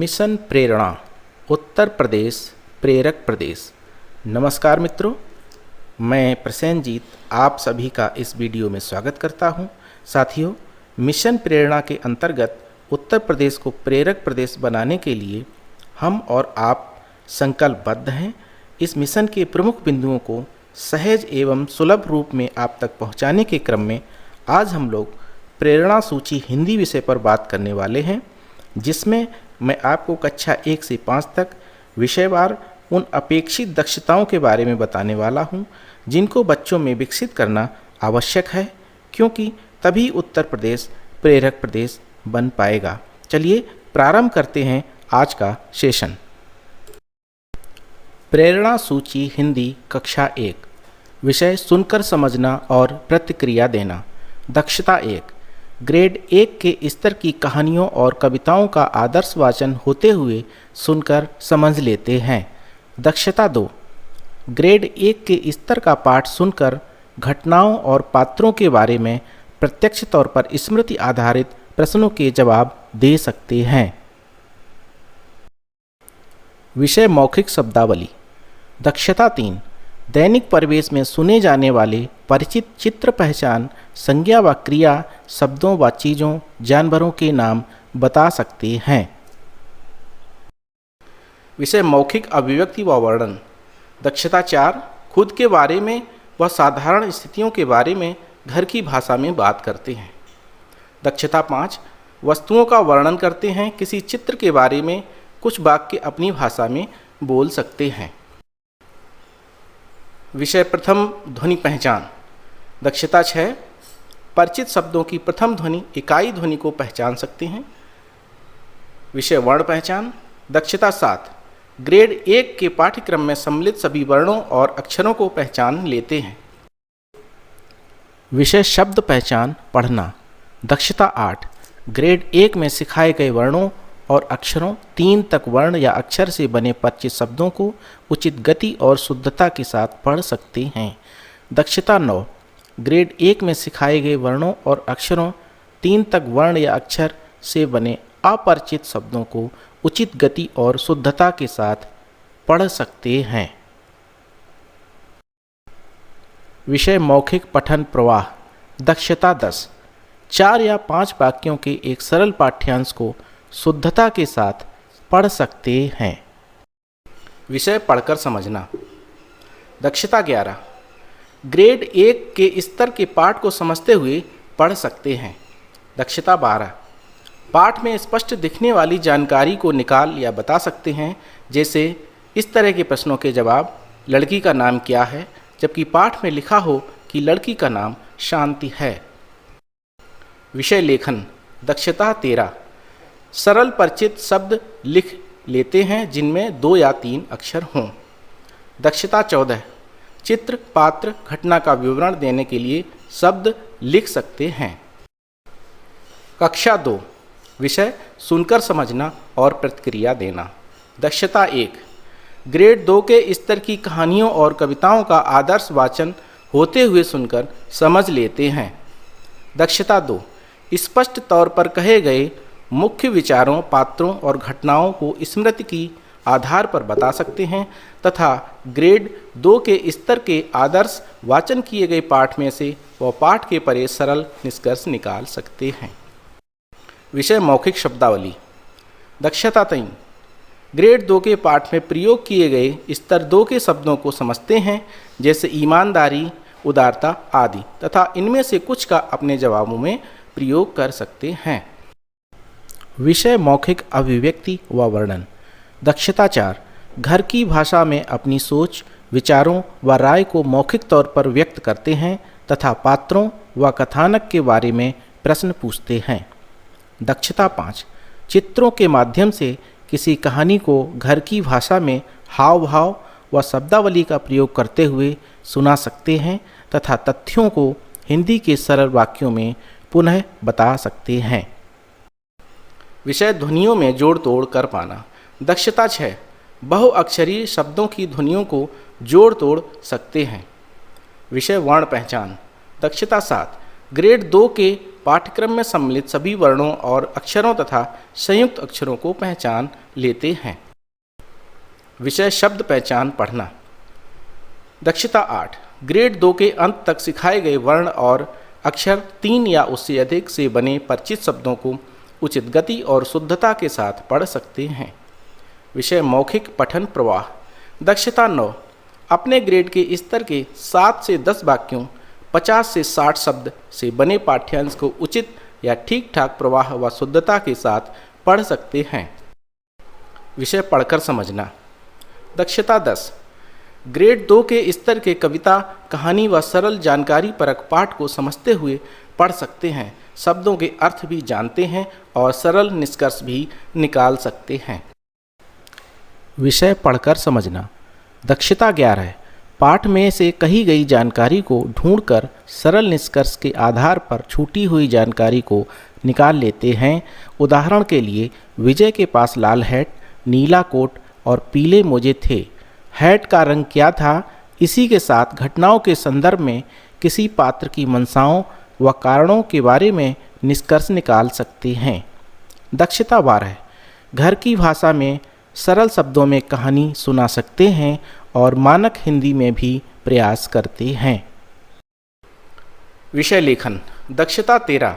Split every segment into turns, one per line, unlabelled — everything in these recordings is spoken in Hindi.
मिशन प्रेरणा उत्तर प्रदेश प्रेरक प्रदेश। नमस्कार मित्रों, मैं प्रसेनजीत आप सभी का इस वीडियो में स्वागत करता हूं। साथियों, मिशन प्रेरणा के अंतर्गत उत्तर प्रदेश को प्रेरक प्रदेश बनाने के लिए हम और आप संकल्पबद्ध हैं। इस मिशन के प्रमुख बिंदुओं को सहज एवं सुलभ रूप में आप तक पहुंचाने के क्रम में आज हम लोग प्रेरणा सूची हिंदी विषय पर बात करने वाले हैं, जिसमें मैं आपको कक्षा 1 से 5 तक विषयवार उन अपेक्षित दक्षताओं के बारे में बताने वाला हूं, जिनको बच्चों में विकसित करना आवश्यक है, क्योंकि तभी उत्तर प्रदेश प्रेरक प्रदेश बन पाएगा। चलिए प्रारंभ करते हैं आज का सेशन। प्रेरणा सूची हिंदी कक्षा 1, विषय सुनकर समझना और प्रतिक्रिया देना। दक्षता 1, ग्रेड 1 के स्तर की कहानियों और कविताओं का आदर्श वाचन होते हुए सुनकर समझ लेते हैं। दक्षता 2, ग्रेड 1 के स्तर का पाठ सुनकर घटनाओं और पात्रों के बारे में प्रत्यक्ष तौर पर स्मृति आधारित प्रश्नों के जवाब दे सकते हैं। विषय मौखिक शब्दावली। दक्षता 3, दैनिक परिवेश में सुने जाने वाले परिचित चित्र पहचान, संज्ञा व क्रिया, शब्दों व चीज़ों, जानवरों के नाम बता सकते हैं। विषय मौखिक अभिव्यक्ति व वर्णन। दक्षता 4, खुद के बारे में व साधारण स्थितियों के बारे में घर की भाषा में बात करते हैं। दक्षता 5, वस्तुओं का वर्णन करते हैं। किसी चित्र के बारे में कुछ वाक्य अपनी भाषा में बोल सकते हैं। विषय प्रथम ध्वनि पहचान। दक्षता 6, परिचित शब्दों की प्रथम ध्वनि इकाई ध्वनि को पहचान सकते हैं। विषय वर्ण पहचान। दक्षता 7, ग्रेड 1 के पाठ्यक्रम में सम्मिलित सभी वर्णों और अक्षरों को पहचान लेते हैं। विषय शब्द पहचान पढ़ना। दक्षता 8, ग्रेड 1 में सिखाए गए वर्णों और अक्षरों 3 तक वर्ण या अक्षर से बने परिचित शब्दों को उचित गति और शुद्धता के साथ पढ़ सकते हैं। दक्षता 9, ग्रेड 1 में सिखाए गए वर्णों और अक्षरों 3 तक वर्ण या अक्षर से बने अपरिचित शब्दों को उचित गति और शुद्धता के साथ पढ़ सकते हैं। विषय मौखिक पठन प्रवाह। दक्षता 10, 4 या 5 वाक्यों के एक सरल पाठ्यांश को शुद्धता के साथ पढ़ सकते हैं। विषय पढ़कर समझना। दक्षता 11, ग्रेड 1 के स्तर के पाठ को समझते हुए पढ़ सकते हैं। दक्षता 12, पाठ में स्पष्ट दिखने वाली जानकारी को निकाल या बता सकते हैं, जैसे इस तरह के प्रश्नों के जवाब, लड़की का नाम क्या है, जबकि पाठ में लिखा हो कि लड़की का नाम शांति है। विषय लेखन। दक्षता 13, सरल परिचित शब्द लिख लेते हैं जिनमें 2 या 3 अक्षर हों। दक्षता 14, चित्र, पात्र, घटना का विवरण देने के लिए शब्द लिख सकते हैं। कक्षा 2, विषय सुनकर समझना और प्रतिक्रिया देना। दक्षता 1, ग्रेड 2 के स्तर की कहानियों और कविताओं का आदर्श वाचन होते हुए सुनकर समझ लेते हैं। दक्षता 2, स्पष्ट तौर पर कहे गए मुख्य विचारों, पात्रों और घटनाओं को स्मृति की आधार पर बता सकते हैं तथा ग्रेड 2 के स्तर के आदर्श वाचन किए गए पाठ में से वह पाठ के परे सरल निष्कर्ष निकाल सकते हैं। विषय मौखिक शब्दावली। दक्षता 3, ग्रेड 2 के पाठ में प्रयोग किए गए स्तर 2 के शब्दों को समझते हैं, जैसे ईमानदारी, उदारता आदि, तथा इनमें से कुछ का अपने जवाबों में प्रयोग कर सकते हैं। विषय मौखिक अभिव्यक्ति व वर्णन। दक्षता 4, घर की भाषा में अपनी सोच, विचारों व राय को मौखिक तौर पर व्यक्त करते हैं तथा पात्रों व कथानक के बारे में प्रश्न पूछते हैं। दक्षता 5, चित्रों के माध्यम से किसी कहानी को घर की भाषा में हाव भाव व शब्दावली का प्रयोग करते हुए सुना सकते हैं तथा तथ्यों को हिंदी के सरल वाक्यों में पुनः बता सकते हैं। विषय ध्वनियों में जोड़ तोड़ कर पाना। दक्षता 6, बहुअक्षरीय शब्दों की ध्वनियों को जोड़ तोड़ सकते हैं। विषय वर्ण पहचान। दक्षता 7, ग्रेड 2 के पाठ्यक्रम में सम्मिलित सभी वर्णों और अक्षरों तथा संयुक्त अक्षरों को पहचान लेते हैं। विषय शब्द पहचान पढ़ना। दक्षता 8 ग्रेड 2 के अंत तक सिखाए गए वर्ण और अक्षर 3 या उससे अधिक से बने परिचित शब्दों को उचित गति और शुद्धता के साथ पढ़ सकते हैं। विषय मौखिक पठन प्रवाह। दक्षता 9 अपने ग्रेड के स्तर के 7 से 10 वाक्यों 50 से 60 शब्द से बने पाठ्यांश को उचित या ठीक ठाक प्रवाह व शुद्धता के साथ पढ़ सकते हैं। विषय पढ़कर समझना। दक्षता 10 ग्रेड 2 के स्तर के कविता, कहानी व सरल जानकारी परक पाठ को समझते हुए पढ़ सकते हैं, शब्दों के अर्थ भी जानते हैं और सरल निष्कर्ष भी निकाल सकते हैं। विषय पढ़कर समझना। दक्षता 11 पाठ में से कही गई जानकारी को ढूंढकर सरल निष्कर्ष के आधार पर छूटी हुई जानकारी को निकाल लेते हैं। उदाहरण के लिए, विजय के पास लाल हैट, नीला कोट और पीले मोजे थे। हैट का रंग क्या था? इसी के साथ घटनाओं के संदर्भ में किसी पात्र की मंशाओं व कारणों के बारे में निष्कर्ष निकाल सकते हैं। दक्षता 12 घर की भाषा में सरल शब्दों में कहानी सुना सकते हैं और मानक हिंदी में भी प्रयास करते हैं। विषय लेखन। दक्षता 13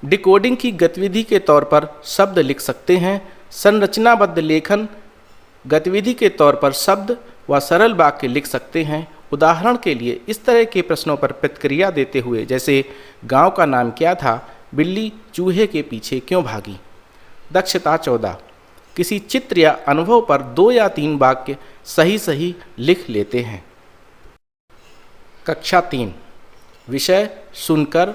डिकोडिंग की गतिविधि के तौर पर शब्द लिख सकते हैं। संरचनाबद्ध लेखन गतिविधि के तौर पर शब्द व सरल वाक्य लिख सकते हैं। उदाहरण के लिए, इस तरह के प्रश्नों पर प्रतिक्रिया देते हुए, जैसे गांव का नाम क्या था, बिल्ली चूहे के पीछे क्यों भागी। दक्षता 14 किसी चित्र या अनुभव पर 2 या 3 वाक्य सही सही लिख लेते हैं। कक्षा 3 विषय सुनकर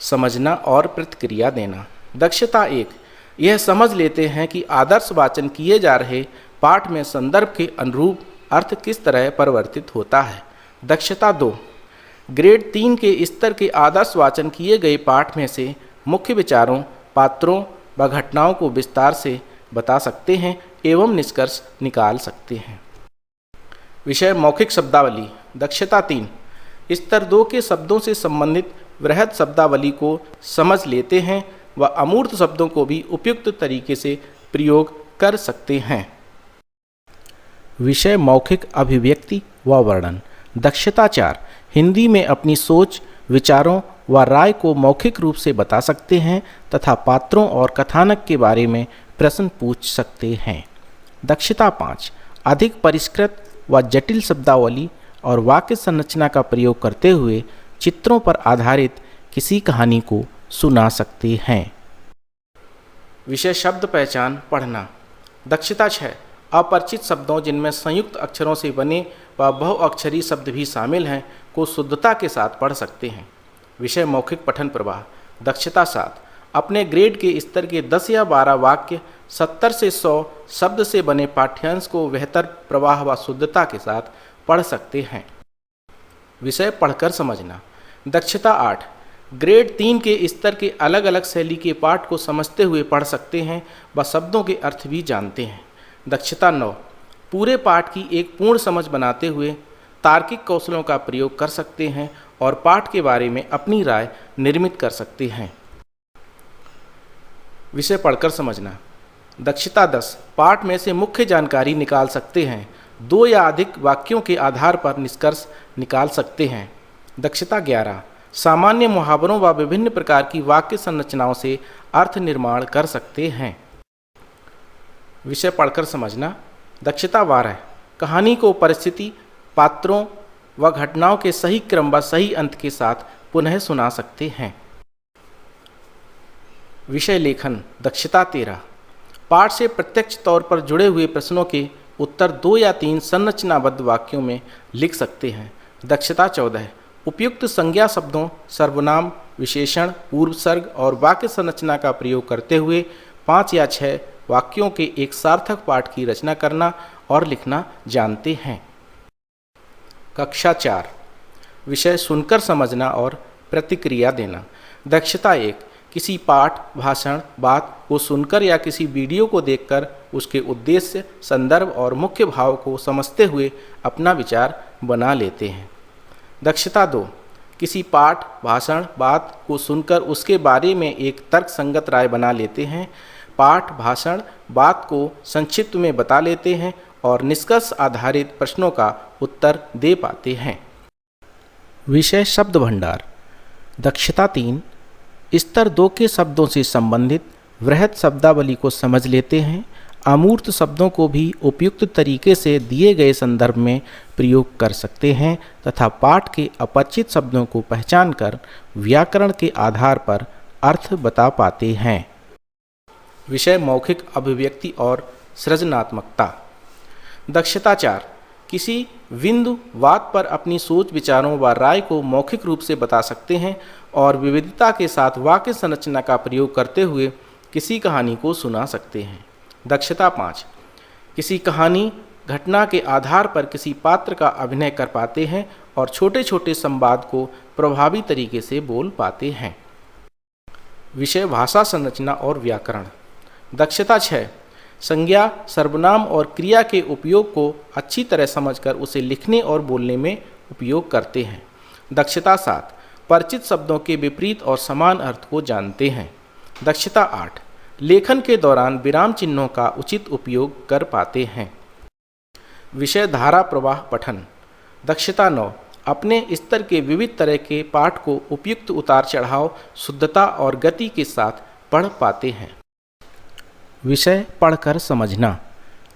समझना और प्रतिक्रिया देना। दक्षता 1 यह समझ लेते हैं कि आदर्श वाचन किए जा रहे पाठ में संदर्भ के अनुरूप अर्थ किस तरह परिवर्तित होता है। दक्षता 2 ग्रेड 3 के स्तर के आदर्श वाचन किए गए पाठ में से मुख्य विचारों, पात्रों व घटनाओं को विस्तार से बता सकते हैं एवं निष्कर्ष निकाल सकते हैं। विषय मौखिक शब्दावली। दक्षता 3 स्तर 2 के शब्दों से संबंधित वृहद शब्दावली को समझ लेते हैं व अमूर्त शब्दों को भी उपयुक्त तरीके से प्रयोग कर सकते हैं। विषय मौखिक अभिव्यक्ति व वर्णन। दक्षता 4 हिंदी में अपनी सोच, विचारों व राय को मौखिक रूप से बता सकते हैं तथा पात्रों और कथानक के बारे में प्रश्न पूछ सकते हैं। दक्षता 5 अधिक परिष्कृत व जटिल शब्दावली और वाक्य संरचना का प्रयोग करते हुए चित्रों पर आधारित किसी कहानी को सुना सकते हैं। विषय शब्द पहचान पढ़ना। दक्षता 6 अपरिचित शब्दों, जिनमें संयुक्त अक्षरों से बने व बहुअक्षरी शब्द भी शामिल हैं, को शुद्धता के साथ पढ़ सकते हैं। विषय मौखिक पठन प्रवाह। दक्षता 7 अपने ग्रेड के स्तर के 10 या 12 वाक्य 70 से 100 शब्द से बने पाठ्यांश को बेहतर प्रवाह व शुद्धता के साथ पढ़ सकते हैं। विषय पढ़कर समझना। दक्षता 8 ग्रेड 3 के स्तर के अलग अलग शैली के पाठ को समझते हुए पढ़ सकते हैं व शब्दों के अर्थ भी जानते हैं। दक्षता 9 पूरे पाठ की एक पूर्ण समझ बनाते हुए तार्किक कौशलों का प्रयोग कर सकते हैं और पाठ के बारे में अपनी राय निर्मित कर सकते हैं। विषय पढ़कर समझना। दक्षता 10 पाठ में से मुख्य जानकारी निकाल सकते हैं। 2 या अधिक वाक्यों के आधार पर निष्कर्ष निकाल सकते हैं। दक्षता 11 सामान्य मुहावरों व विभिन्न प्रकार की वाक्य संरचनाओं से अर्थ निर्माण कर सकते हैं। विषय पढ़कर समझना। दक्षता 12 कहानी को परिस्थिति, पात्रों व घटनाओं के सही क्रम व सही अंत के साथ पुनः सुना सकते हैं। विषय लेखन। दक्षता 13 पाठ से प्रत्यक्ष तौर पर जुड़े हुए प्रश्नों के उत्तर 2 या 3 संरचनाबद्ध वाक्यों में लिख सकते हैं। दक्षता 14 उपयुक्त संज्ञा शब्दों, सर्वनाम, विशेषण, पूर्वसर्ग और वाक्य संरचना का प्रयोग करते हुए 5 या 6 वाक्यों के एक सार्थक पाठ की रचना करना और लिखना जानते हैं। कक्षा 4 विषय सुनकर समझना और प्रतिक्रिया देना। दक्षता 1 किसी पाठ, भाषण, बात को सुनकर या किसी वीडियो को देखकर उसके उद्देश्य, संदर्भ और मुख्य भाव को समझते हुए अपना विचार बना लेते हैं। दक्षता 2 किसी पाठ, भाषण, बात को सुनकर उसके बारे में एक तर्कसंगत राय बना लेते हैं। पाठ, भाषण, बात को संक्षिप्त में बता लेते हैं और निष्कर्ष आधारित प्रश्नों का उत्तर दे पाते हैं। विषय शब्द भंडार। दक्षता 3, स्तर 2 के शब्दों से संबंधित वृहत शब्दावली को समझ लेते हैं। अमूर्त शब्दों को भी उपयुक्त तरीके से दिए गए संदर्भ में प्रयोग कर सकते हैं तथा पाठ के अपरिचित शब्दों को पहचानकर व्याकरण के आधार पर अर्थ बता पाते हैं। विषय मौखिक अभिव्यक्ति और सृजनात्मकता। दक्षता 4, किसी बिंदु वाद पर अपनी सोच, विचारों व राय को मौखिक रूप से बता सकते हैं और विविधता के साथ वाक्य संरचना का प्रयोग करते हुए किसी कहानी को सुना सकते हैं। दक्षता 5, किसी कहानी, घटना के आधार पर किसी पात्र का अभिनय कर पाते हैं और छोटे छोटे संवाद को प्रभावी तरीके से बोल पाते हैं। विषय भाषा संरचना और व्याकरण। दक्षता 6, संज्ञा, सर्वनाम और क्रिया के उपयोग को अच्छी तरह समझकर उसे लिखने और बोलने में उपयोग करते हैं। दक्षता 7, परिचित शब्दों के विपरीत और समान अर्थ को जानते हैं। दक्षता 8, लेखन के दौरान विराम चिन्हों का उचित उपयोग कर पाते हैं। विषय धारा प्रवाह पठन। दक्षता 9, अपने स्तर के विविध तरह के पाठ को उपयुक्त उतार चढ़ाव, शुद्धता और गति के साथ पढ़ पाते हैं। विषय पढ़कर समझना।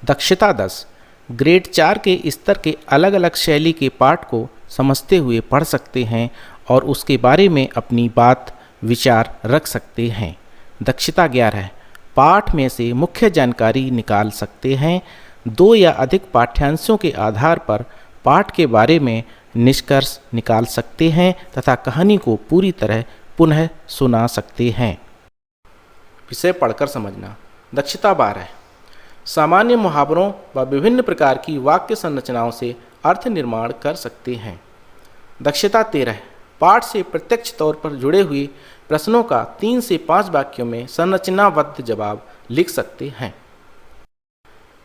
दक्षता 10, ग्रेड 4 के स्तर के अलग अलग शैली के पाठ को समझते हुए पढ़ सकते हैं और उसके बारे में अपनी बात, विचार रख सकते हैं। दक्षता 11, पाठ में से मुख्य जानकारी निकाल सकते हैं। 2 या अधिक पाठ्यांशों के आधार पर पाठ के बारे में निष्कर्ष निकाल सकते हैं तथा कहानी को पूरी तरह पुनः सुना सकते हैं। विषय पढ़कर समझना। दक्षता 12, सामान्य मुहावरों व विभिन्न प्रकार की वाक्य संरचनाओं से अर्थ निर्माण कर सकते हैं। दक्षता 13, पाठ से प्रत्यक्ष तौर पर जुड़े हुए प्रश्नों का 3 से 5 वाक्यों में संरचनाबद्ध जवाब लिख सकते हैं।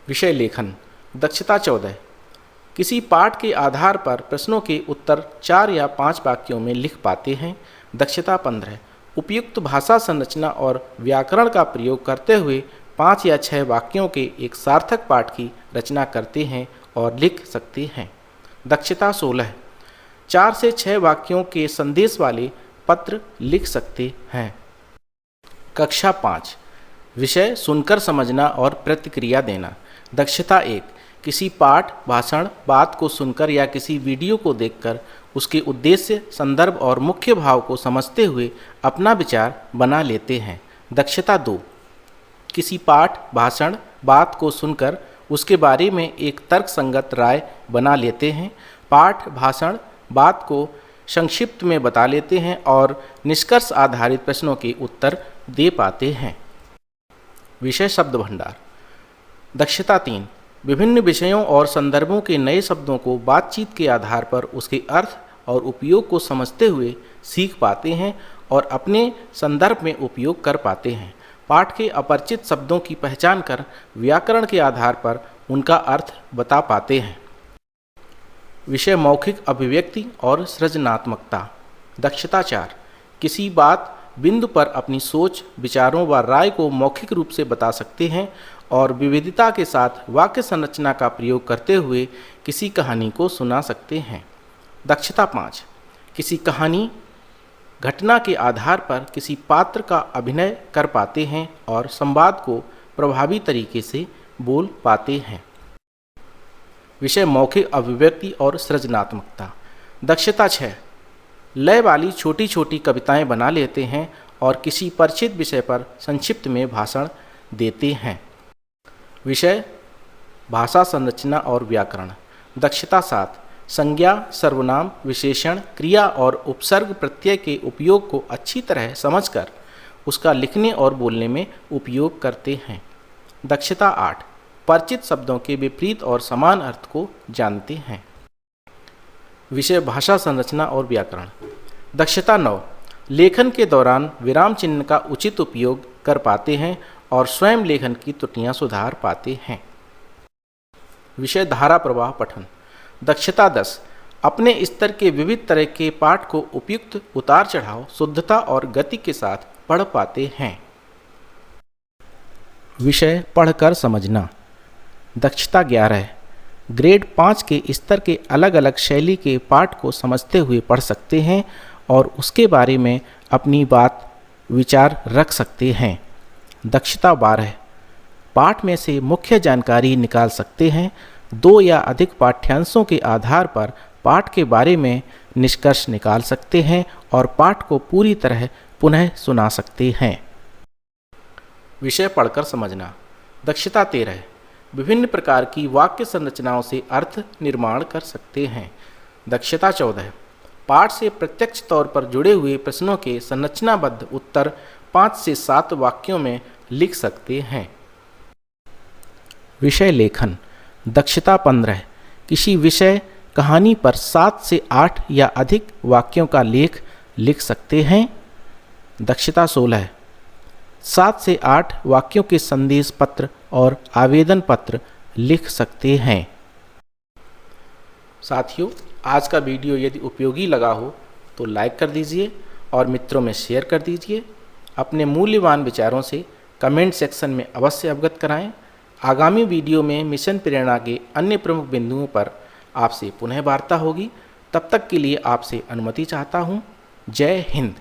विषय लेखन। दक्षता 14, किसी पाठ के आधार पर प्रश्नों के उत्तर 4 या 5 वाक्यों में लिख पाते हैं। दक्षता 15, उपयुक्त भाषा संरचना और व्याकरण का प्रयोग करते हुए 5 या 6 वाक्यों के एक सार्थक पाठ की रचना करते हैं और लिख सकते हैं। दक्षता 16, 4 से 6 वाक्यों के संदेश वाले पत्र लिख सकते हैं। कक्षा 5, विषय सुनकर समझना और प्रतिक्रिया देना। दक्षता 1, किसी पाठ, भाषण, बात को सुनकर या किसी वीडियो को देखकर उसके उद्देश्य, संदर्भ और मुख्य भाव को समझते हुए अपना विचार बना लेते हैं। दक्षता 2, किसी पाठ, भाषण, बात को सुनकर उसके बारे में एक तर्कसंगत राय बना लेते हैं। पाठ, भाषण, बात को संक्षिप्त में बता लेते हैं और निष्कर्ष आधारित प्रश्नों के उत्तर दे पाते हैं। विषय शब्द भंडार। दक्षता 3, विभिन्न विषयों और संदर्भों के नए शब्दों को बातचीत के आधार पर उसके अर्थ और उपयोग को समझते हुए सीख पाते हैं और अपने संदर्भ में उपयोग कर पाते हैं। पाठ के अपरिचित शब्दों की पहचान कर व्याकरण के आधार पर उनका अर्थ बता पाते हैं। विषय मौखिक अभिव्यक्ति और सृजनात्मकता। दक्षता 4, किसी बात, बिंदु पर अपनी सोच, विचारों व राय को मौखिक रूप से बता सकते हैं और विविधता के साथ वाक्य संरचना का प्रयोग करते हुए किसी कहानी को सुना सकते हैं। दक्षता 5, किसी कहानी, घटना के आधार पर किसी पात्र का अभिनय कर पाते हैं और संवाद को प्रभावी तरीके से बोल पाते हैं। विषय मौखिक अभिव्यक्ति और सृजनात्मकता। दक्षता 6, लय वाली छोटी छोटी कविताएं बना लेते हैं और किसी परिचित विषय पर संक्षिप्त में भाषण देते हैं। विषय भाषा संरचना और व्याकरण। दक्षता 7, संज्ञा, सर्वनाम, विशेषण, क्रिया और उपसर्ग प्रत्यय के उपयोग को अच्छी तरह समझकर उसका लिखने और बोलने में उपयोग करते हैं। दक्षता 8, परिचित शब्दों के विपरीत और समान अर्थ को जानते हैं। विषय भाषा संरचना और व्याकरण। दक्षता 9, लेखन के दौरान विराम चिन्ह का उचित उपयोग कर पाते हैं और स्वयं लेखन की त्रुटियां सुधार पाते हैं। विषय धारा प्रवाह पठन। दक्षता 10, अपने स्तर के विविध तरह के पाठ को उपयुक्त उतार चढ़ाव, शुद्धता और गति के साथ पढ़ पाते हैं। विषय पढ़कर समझना। दक्षता 11। ग्रेड 5 के स्तर के अलग अलग शैली के पाठ को समझते हुए पढ़ सकते हैं और उसके बारे में अपनी बात विचार रख सकते हैं। दक्षता 12। पाठ में से मुख्य जानकारी निकाल सकते हैं। 2 या अधिक पाठ्यांशों के आधार पर पाठ के बारे में निष्कर्ष निकाल सकते हैं और पाठ को पूरी तरह पुनः सुना सकते हैं। विषय पढ़कर समझना। दक्षता 13। विभिन्न प्रकार की वाक्य संरचनाओं से अर्थ निर्माण कर सकते हैं। दक्षता 14। पाठ से प्रत्यक्ष तौर पर जुड़े हुए प्रश्नों के संरचनाबद्ध उत्तर 5 से 7 वाक्यों में लिख सकते हैं। विषय लेखन। दक्षता 15। किसी विषय कहानी पर 7 से 8 या अधिक वाक्यों का लेख लिख सकते हैं। दक्षता 16। 7 से 8 वाक्यों के संदेश पत्र और आवेदन पत्र लिख सकते हैं। साथियों, आज का वीडियो यदि उपयोगी लगा हो तो लाइक कर दीजिए और मित्रों में शेयर कर दीजिए। अपने मूल्यवान विचारों से कमेंट सेक्शन में अवश्य अवगत कराएं। आगामी वीडियो में मिशन प्रेरणा के अन्य प्रमुख बिंदुओं पर आपसे पुनः वार्ता होगी। तब तक के लिए आपसे अनुमति चाहता हूँ। जय हिंद।